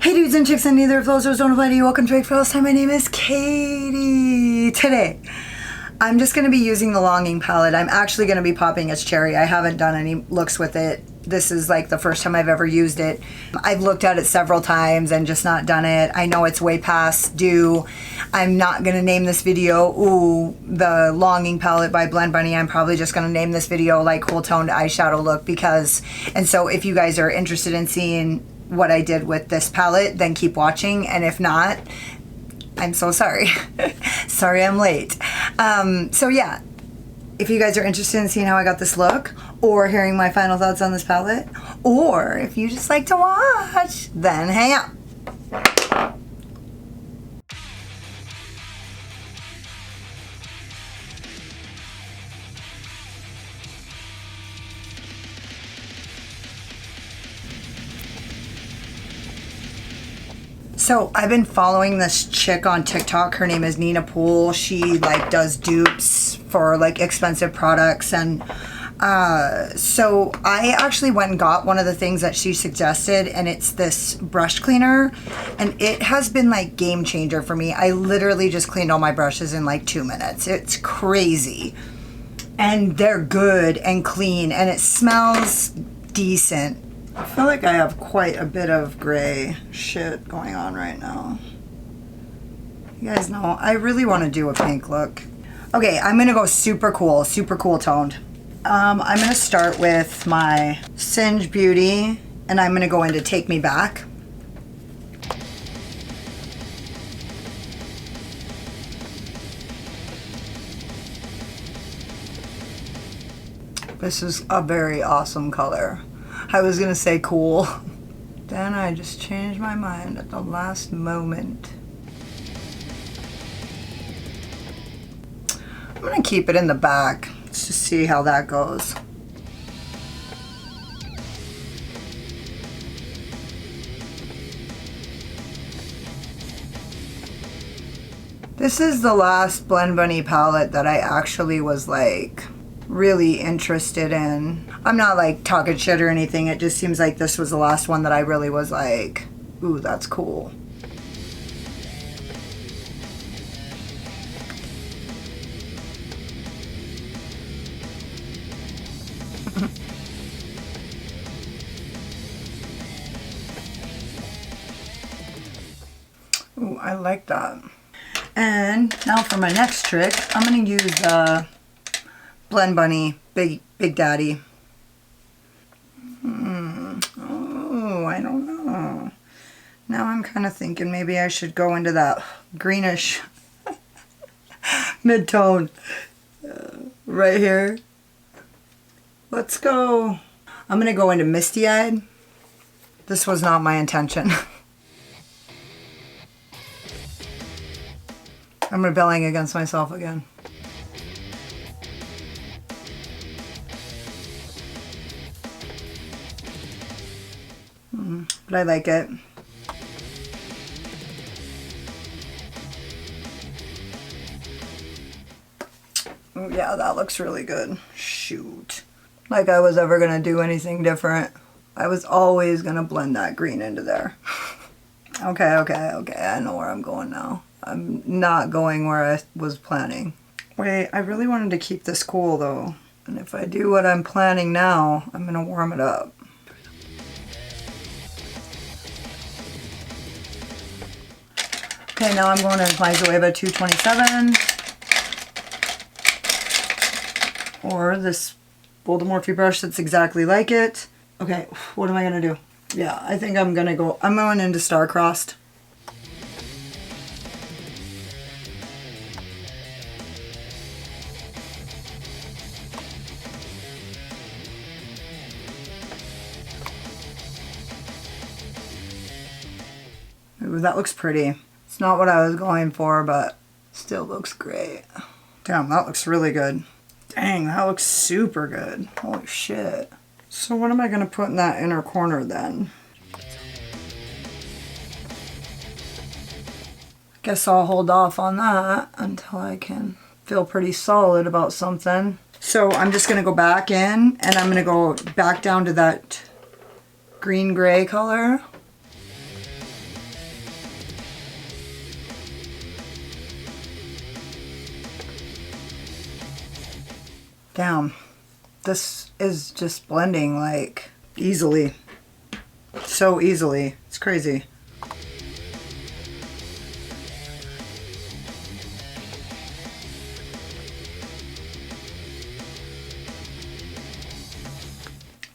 Hey dudes and chicks and neither of those don't apply to you. Welcome to Big First Time. My name is Katie. Today, I'm just going to be using the Longing palette. I'm actually going to be popping its cherry. I haven't done any looks with it. This is like the first time I've ever used it. I've looked at it several times and just not done it. I know it's way past due. I'm not going to name this video, ooh, the Longing palette by Blend Bunny. I'm probably just going to name this video like Cool Toned Eyeshadow Look because, and so if you guys are interested in seeing what I did with this palette, then keep watching, and if not, I'm so sorry. Sorry I'm late. So yeah, if you guys are interested in seeing how I got this look, or hearing my final thoughts on this palette, or if you just like to watch, then hang out. So I've been following this chick on TikTok. Her name is Nina Pool. She like does dupes for like expensive products, and so I actually went and got one of the things that she suggested, and it's this brush cleaner, and it has been like game changer for me. I literally just cleaned all my brushes in like 2 minutes. It's crazy, and they're good and clean, and it smells decent. I feel like I have quite a bit of gray shit going on right now. You guys know, I really want to do a pink look. Okay, I'm going to go super cool toned. I'm going to start with my Singe Beauty, and I'm going to go into Take Me Back. This is a very awesome color. I was gonna say cool. Then I just changed my mind at the last moment. I'm gonna keep it in the back. Let's just see how that goes. This is the last Blend Bunny palette that I actually was like really interested in. I'm not like talking shit or anything, it just seems like this was the last one that I really was like, ooh, that's cool. Ooh, I like that. And now for my next trick, I'm gonna use Blend Bunny Big Daddy. Oh, I don't know. Now I'm kind of thinking maybe I should go into that greenish mid-tone right here. Let's go. I'm gonna go into Misty Eyed. This was not my intention. I'm rebelling against myself again. But I like it. Oh yeah, that looks really good. Shoot. Like I was ever gonna do anything different. I was always gonna blend that green into there. Okay, I know where I'm going now. I'm not going where I was planning. Wait, I really wanted to keep this cool though. And if I do what I'm planning now, I'm gonna warm it up. Okay, now I'm going to my Zoeva 227, or this Bold Morphe brush that's exactly like it. Okay, what am I going to do? Yeah, I think I'm going into Star-Crossed. Ooh, that looks pretty. It's not what I was going for, but still looks great. Damn, that looks really good. Dang, that looks super good. Holy shit. So what am I going to put in that inner corner then? Guess I'll hold off on that until I can feel pretty solid about something. So I'm just going to go back in, and I'm going to go back down to that green gray color. Damn, this is just blending like easily. So easily. It's crazy.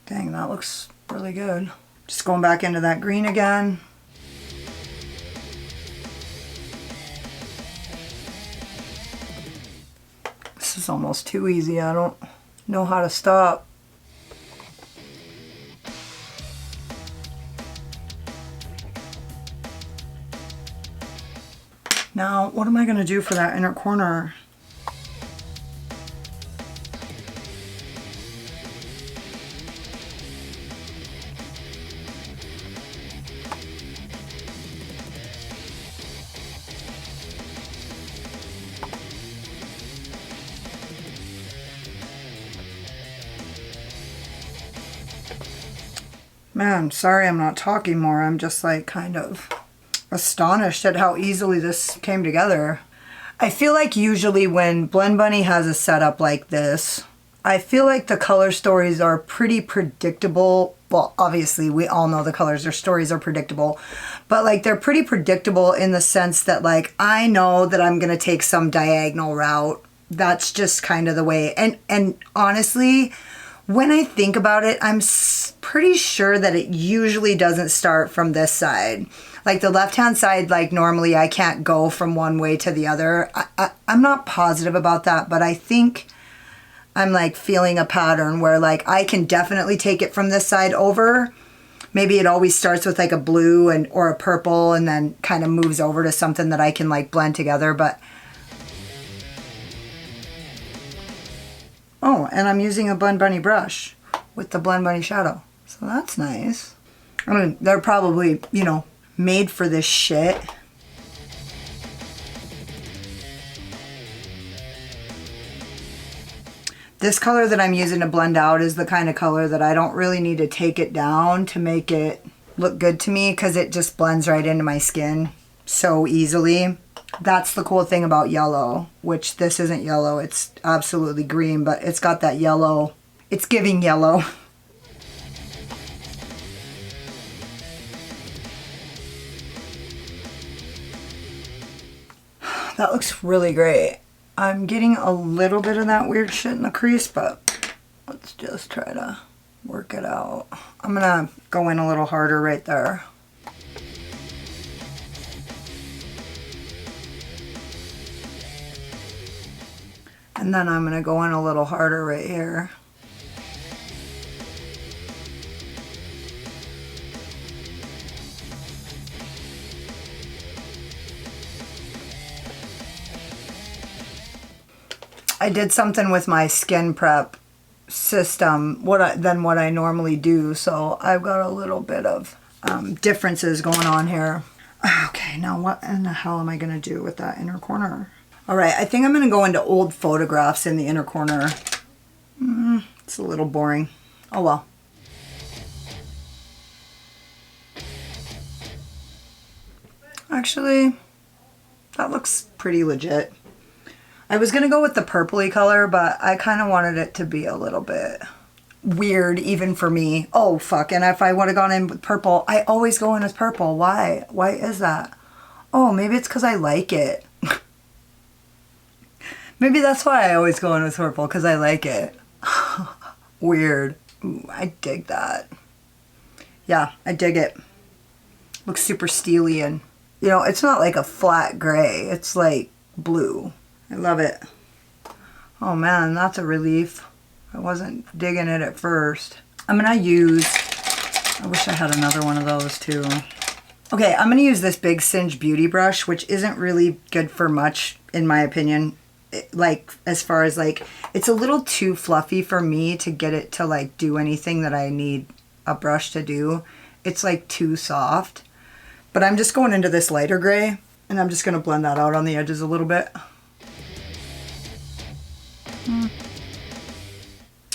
Dang, that looks really good. Just going back into that green again. This is almost too easy. I don't know how to stop. Now, what am I going to do for that inner corner? Man, sorry I'm not talking more. I'm just like kind of astonished at how easily this came together. I feel like usually when Blend Bunny has a setup like this, I feel like the color stories are pretty predictable. Well, obviously we all know the colors, their stories are predictable, but like they're pretty predictable in the sense that like I know that I'm gonna take some diagonal route. That's just kind of the way. And honestly, when I think about it, I'm pretty sure that it usually doesn't start from this side. Like the left-hand side, like normally I can't go from one way to the other. I'm not positive about that, but I think I'm like feeling a pattern where like I can definitely take it from this side over. Maybe it always starts with like a blue and or a purple and then kind of moves over to something that I can like blend together, but oh, and I'm using a Blend Bunny brush with the Blend Bunny shadow. So that's nice. I mean, they're probably, you know, made for this shit. This color that I'm using to blend out is the kind of color that I don't really need to take it down to make it look good to me because it just blends right into my skin so easily. That's the cool thing about yellow, which this isn't yellow, it's absolutely green, but it's got that yellow, it's giving yellow. That looks really great. I'm getting a little bit of that weird shit in the crease, but let's just try to work it out. I'm gonna go in a little harder right there. And then I'm gonna go in a little harder right here. I did something with my skin prep system than what I normally do, so I've got a little bit of differences going on here. Okay, now what in the hell am I gonna do with that inner corner? All right, I think I'm gonna go into old photographs in the inner corner. It's a little boring. Oh well. Actually, that looks pretty legit. I was gonna go with the purpley color, but I kind of wanted it to be a little bit weird even for me. Oh fuck, and if I would have gone in with purple, I always go in with purple. Why? Why is that? Oh, maybe it's because I like it. Maybe that's why I always go in with purple, because I like it. Weird. Ooh, I dig that. Yeah, I dig it. Looks super steely and, you know, it's not like a flat gray. It's like blue. I love it. Oh man, that's a relief. I wasn't digging it at first. I'm gonna use, I wish I had another one of those too. Okay, I'm gonna use this Big Singe Beauty brush, which isn't really good for much, in my opinion. Like, as far as like, it's a little too fluffy for me to get it to like do anything that I need a brush to do. It's like too soft. But I'm just going into this lighter gray and I'm just gonna blend that out on the edges a little bit.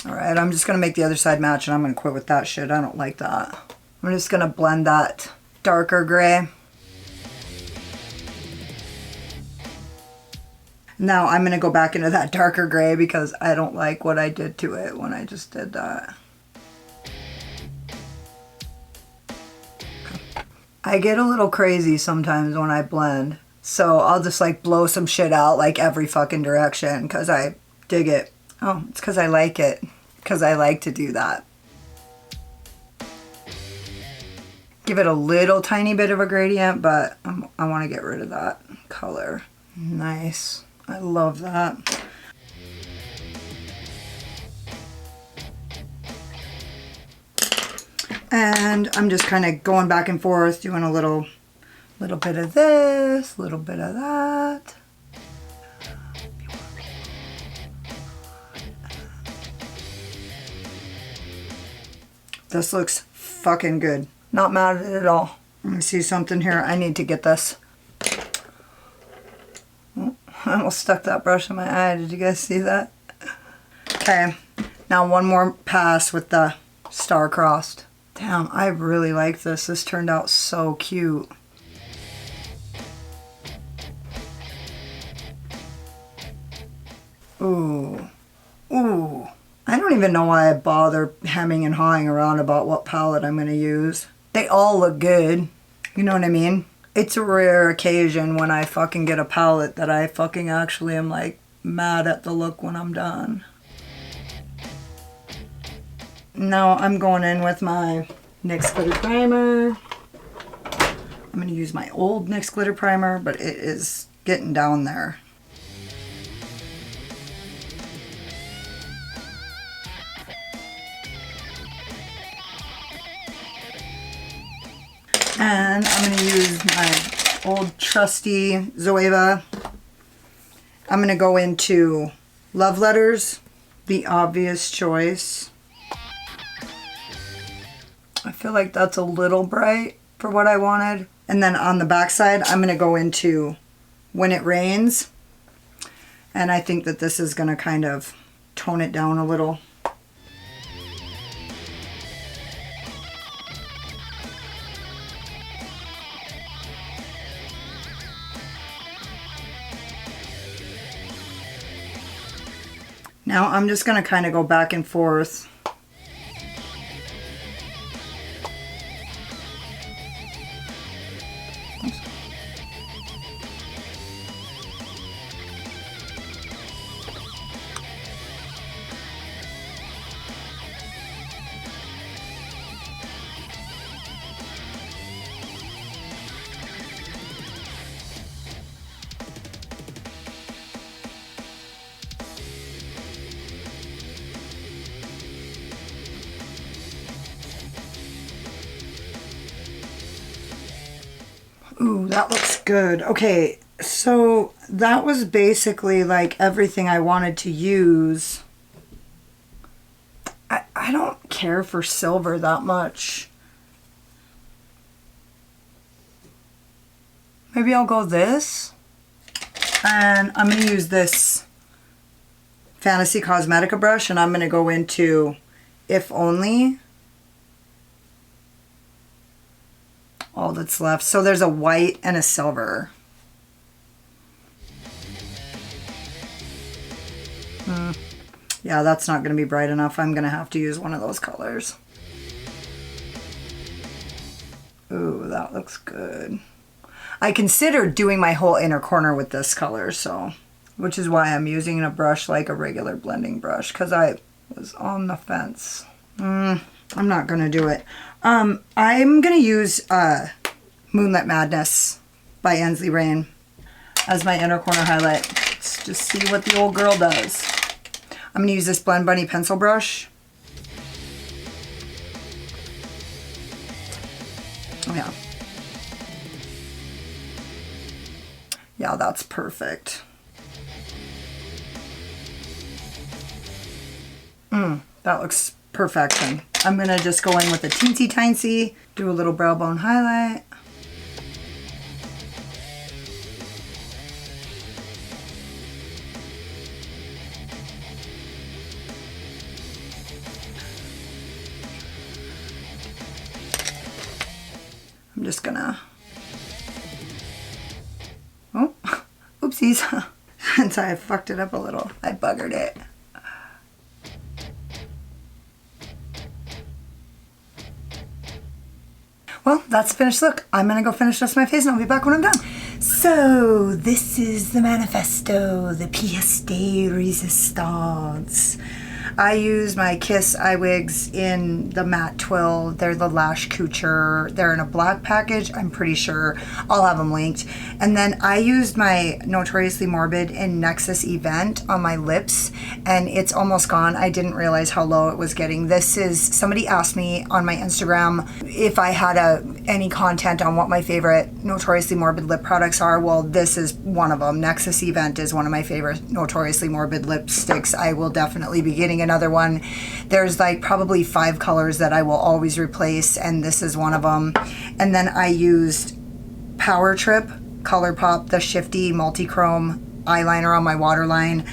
All right, I'm just gonna make the other side match and I'm gonna quit with that shit. I don't like that. I'm just gonna blend that darker gray. Now I'm going to go back into that darker gray because I don't like what I did to it when I just did that. I get a little crazy sometimes when I blend. So I'll just like blow some shit out like every fucking direction because I dig it. Oh, it's because I like it. Because I like to do that. Give it a little tiny bit of a gradient, but I want to get rid of that color. Nice. I love that. And I'm just kind of going back and forth, doing a little bit of this, little bit of that. This looks fucking good. Not mad at it at all. Let me see something here. I need to get this. Oh, I almost stuck that brush in my eye. Did you guys see that? Okay. Now one more pass with the star-crossed. Damn, I really like this. This turned out so cute. Ooh. Ooh. I don't even know why I bother hemming and hawing around about what palette I'm going to use. They all look good. You know what I mean? It's a rare occasion when I fucking get a palette that I fucking actually am like mad at the look when I'm done. Now I'm going in with my NYX glitter primer. I'm going to use my old NYX glitter primer, but it is getting down there. And I'm going to use my old trusty Zoeva. I'm going to go into Love Letters, the obvious choice. I feel like that's a little bright for what I wanted. And then on the back side, I'm going to go into When It Rains. And I think that this is going to kind of tone it down a little. Now I'm just going to kind of go back and forth. Ooh, that looks good. Okay, so that was basically like everything I wanted to use. I don't care for silver that much. Maybe I'll go this. And I'm going to use this Fantasy Cosmetica brush and I'm going to go into If Only. All that's left. So there's a white and a silver. Yeah, that's not going to be bright enough. I'm going to have to use one of those colors. Ooh, that looks good. I considered doing my whole inner corner with this color, so, which is why I'm using a brush like a regular blending brush, because I was on the fence. I'm not going to do it. I'm going to use Moonlit Madness by Ensley Rain as my inner corner highlight. Let's just see what the old girl does. I'm going to use this Blend Bunny pencil brush. Oh yeah. Yeah, that's perfect. That looks perfection. I'm going to just go in with a teensy tiny, do a little brow bone highlight. I'm just gonna, oh, oopsies. And so I fucked it up a little. I buggered it. Well, that's the finished look. I'm gonna go finish just my face and I'll be back when I'm done. So, this is the manifesto, the pièce de résistance. I use my Kiss eye wigs in the matte twill. They're the Lash Couture. They're in a black package, I'm pretty sure. I'll have them linked. And then I used my Notoriously Morbid in Nexus Event on my lips, and it's almost gone. I didn't realize how low it was getting. This is, somebody asked me on my Instagram if I had any content on what my favorite Notoriously Morbid lip products are. Well, this is one of them. Nexus Event is one of my favorite Notoriously Morbid lipsticks. I will definitely be getting another one. There's like probably 5 colors that I will always replace, and this is one of them. And then I used Power Trip ColourPop, the Shifty Multi-Chrome eyeliner on my waterline.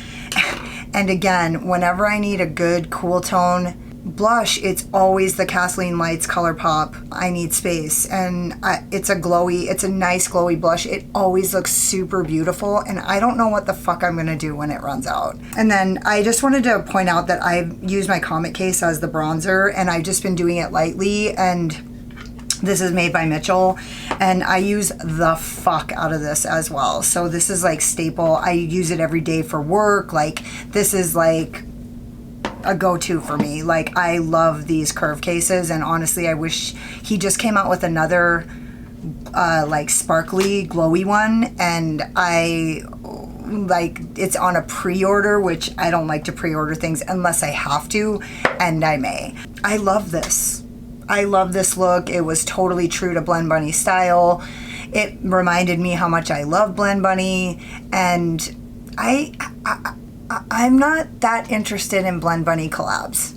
And again, whenever I need a good cool tone blush, it's always the Kathleen Lights ColourPop I Need Space, and it's a nice glowy blush. It always looks super beautiful, and I don't know what the fuck I'm gonna do when it runs out. And then I just wanted to point out that I've used my Comet case as the bronzer, and I've just been doing it lightly, and this is made by Mitchell, and I use the fuck out of this as well. So this is like staple. I use it every day for work. Like, this is like a go-to for me. Like, I love these curve cases, and honestly I wish he just came out with another like sparkly glowy one, and it's on a pre-order, which I don't like to pre-order things unless I have to, and I may. I love this. I love this look. It was totally true to Blend Bunny style. It reminded me how much I love Blend Bunny, and I'm not that interested in Blend Bunny collabs.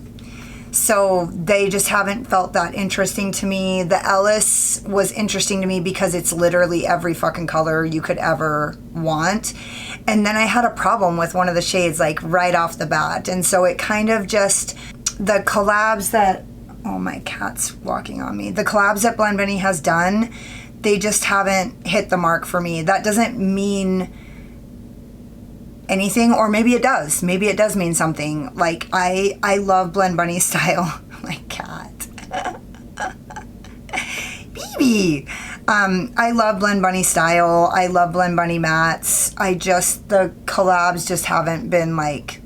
So they just haven't felt that interesting to me. The Ellis was interesting to me because it's literally every fucking color you could ever want. And then I had a problem with one of the shades like right off the bat. And so it kind of just, the collabs that, oh, my cat's walking on me. The collabs that Blend Bunny has done, they just haven't hit the mark for me. That doesn't mean anything, or maybe it does. Maybe it does mean something. Like, I love Blend Bunny style. My cat. BB. I love Blend Bunny style. I love Blend Bunny mattes. The collabs just haven't been like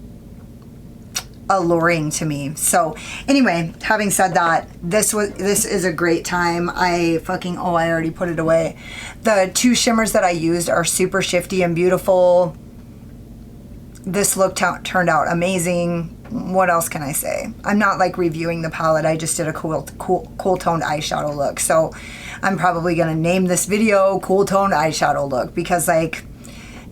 alluring to me. So anyway, having said that, this is a great time. I already put it away. The 2 shimmers that I used are super shifty and beautiful. This look turned out amazing. What else can I say? I'm not like reviewing the palette. I just did a cool toned eyeshadow look. So I'm probably gonna name this video cool toned eyeshadow look, because like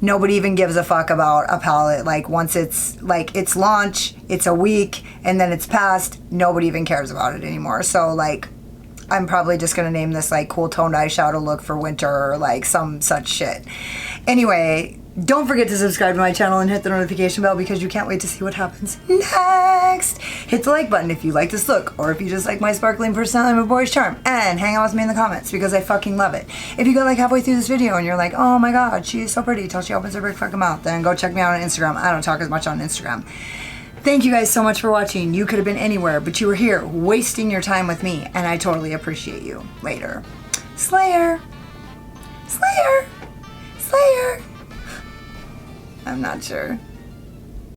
nobody even gives a fuck about a palette. Like, once it's like its launch, it's a week, and then it's past, nobody even cares about it anymore. So like, I'm probably just gonna name this like cool toned eyeshadow look for winter, or like some such shit. Anyway, don't forget to subscribe to my channel and hit the notification bell, because you can't wait to see what happens next. Hit the like button if you like this look, or if you just like my sparkling personality and my boyish charm, and hang out with me in the comments, because I fucking love it. If you go like halfway through this video and you're like, oh my god, she's so pretty till she opens her big fucking mouth, then go check me out on Instagram. I don't talk as much on Instagram. Thank you guys so much for watching. You could have been anywhere, but you were here wasting your time with me, and I totally appreciate you. Later. Slayer. Slayer. Slayer. I'm not sure.